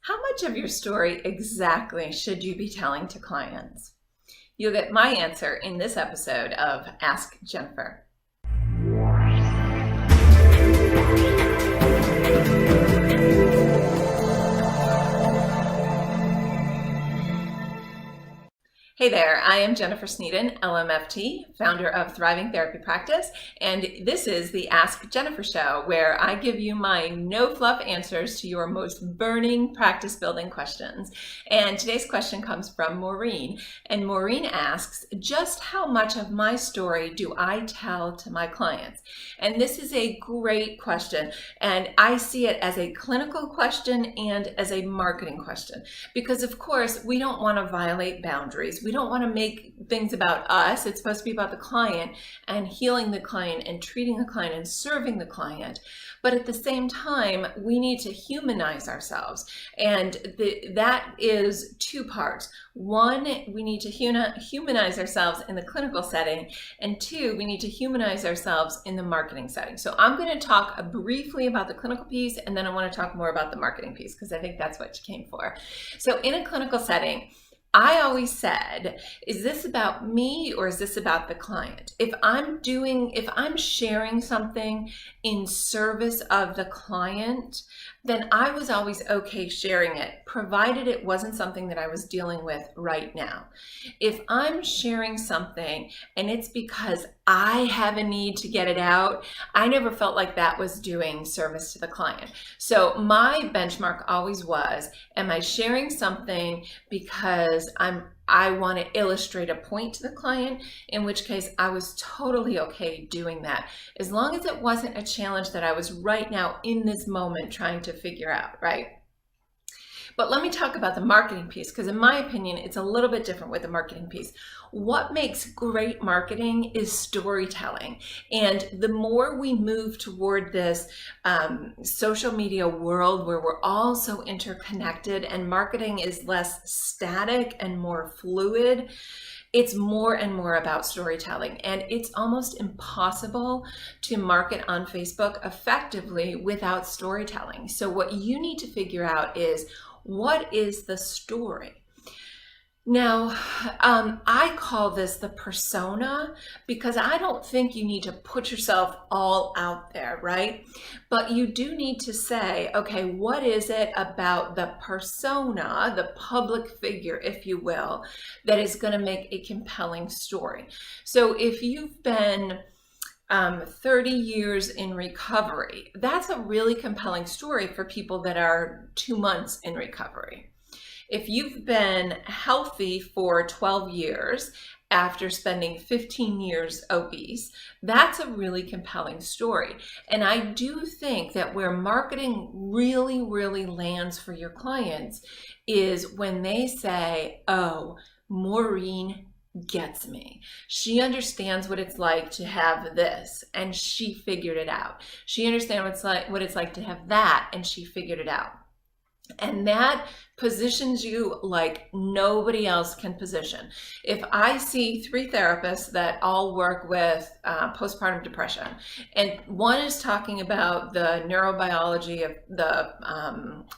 How much of your story exactly should you be telling to clients? You'll get my answer in this episode of Ask Jennifer. Hey there, I am Jennifer Sneeden, LMFT, founder of Thriving Therapy Practice, and this is the Ask Jennifer Show, where I give you my no-fluff answers to your most burning practice-building questions. And today's question comes from Maureen, and Maureen asks, just how much of my story do I tell to my clients? And this is a great question, and I see it as a clinical question and as a marketing question, because of course, we don't want to violate boundaries. We don't want to make things about us. It's supposed to be about the client and healing the client and treating the client and serving the client. But at the same time, we need to humanize ourselves. And that is two parts. One, we need to humanize ourselves in the clinical setting. And two, we need to humanize ourselves in the marketing setting. So I'm going to talk briefly about the clinical piece, and then I want to talk more about the marketing piece, because I think that's what you came for. So in a clinical setting, I always said, is this about me or is this about the client? If I'm sharing something in service of the client, then I was always okay sharing it, provided it wasn't something that I was dealing with right now. If I'm sharing something and it's because I have a need to get it out, I never felt like that was doing service to the client. So my benchmark always was, am I sharing something because I want to illustrate a point to the client, in which case I was totally okay doing that, as long as it wasn't a challenge that I was right now in this moment trying to figure out, right? But let me talk about the marketing piece, because in my opinion, it's a little bit different with the marketing piece. What makes great marketing is storytelling. And the more we move toward this social media world where we're all so interconnected and marketing is less static and more fluid, it's more and more about storytelling. And it's almost impossible to market on Facebook effectively without storytelling. So what you need to figure out is, what is the story? Now, I call this the persona, because I don't think you need to put yourself all out there, right? But you do need to say, okay, what is it about the persona, the public figure, if you will, that is going to make a compelling story? So if you've been 30 years in recovery, that's a really compelling story for people that are 2 months in recovery. If you've been healthy for 12 years after spending 15 years obese, that's a really compelling story. And I do think that where marketing really, really lands for your clients is when they say, oh, Maureen gets me. She understands what it's like to have this, and she figured it out. She understands what it's like to have that, and she figured it out. And that positions you like nobody else can position. If I see 3 therapists that all work with postpartum depression, and one is talking about the neurobiology of the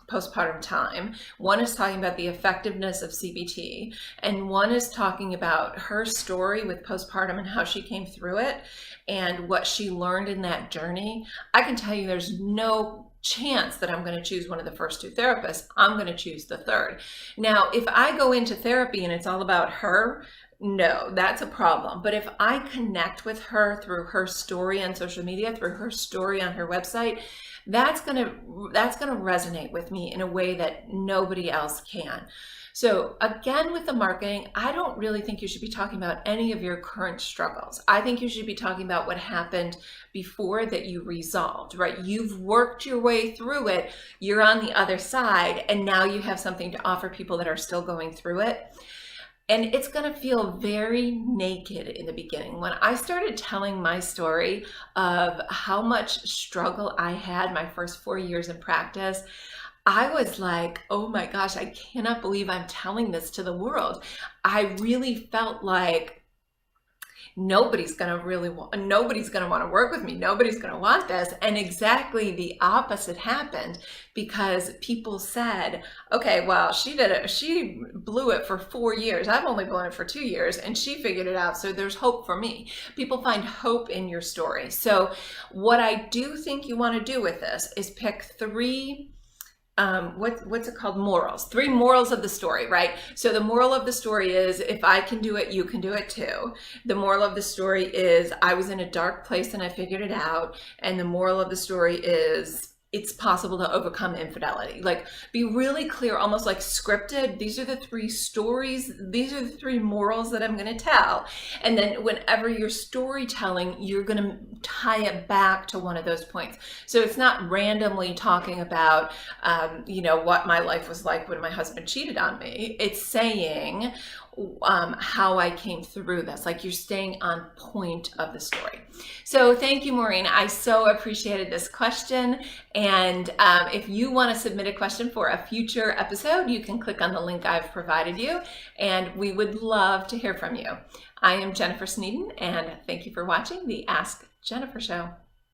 postpartum time, one is talking about the effectiveness of CBT, and one is talking about her story with postpartum and how she came through it and what she learned in that journey, I can tell you there's no chance that I'm going to choose one of the first 2 therapists. I'm going to choose the third. Now, if I go into therapy and it's all about her, no, that's a problem. But if I connect with her through her story on social media, through her story on her website, that's going to resonate with me in a way that nobody else can. So again, with the marketing, I don't really think you should be talking about any of your current struggles. I think you should be talking about what happened before that you resolved, right? You've worked your way through it. You're on the other side, and now you have something to offer people that are still going through it. And it's going to feel very naked in the beginning. When I started telling my story of how much struggle I had my first 4 years in practice, I was like, oh my gosh, I cannot believe I'm telling this to the world. I really felt like nobody's going to want to work with me. Nobody's going to want this. And exactly the opposite happened, because people said, okay, well, she blew it for 4 years. I've only blown it for 2 years, and she figured it out. So there's hope for me. People find hope in your story. So what I do think you want to do with this is pick 3 what's it called? Morals. 3 morals of the story, right? So the moral of the story is, if I can do it, you can do it too. The moral of the story is, I was in a dark place and I figured it out. And the moral of the story is, it's possible to overcome infidelity. Like, be really clear, almost like scripted. These are the 3 stories. These are the 3 morals that I'm going to tell. And then whenever you're storytelling, you're going to tie it back to one of those points. So it's not randomly talking about, what my life was like when my husband cheated on me. It's saying how I came through this. Like, you're staying on point of the story. So thank you, Maureen. I so appreciated this question. And if you want to submit a question for a future episode, you can click on the link I've provided you, and we would love to hear from you. I am Jennifer Sneeden, and thank you for watching the Ask Jennifer Show.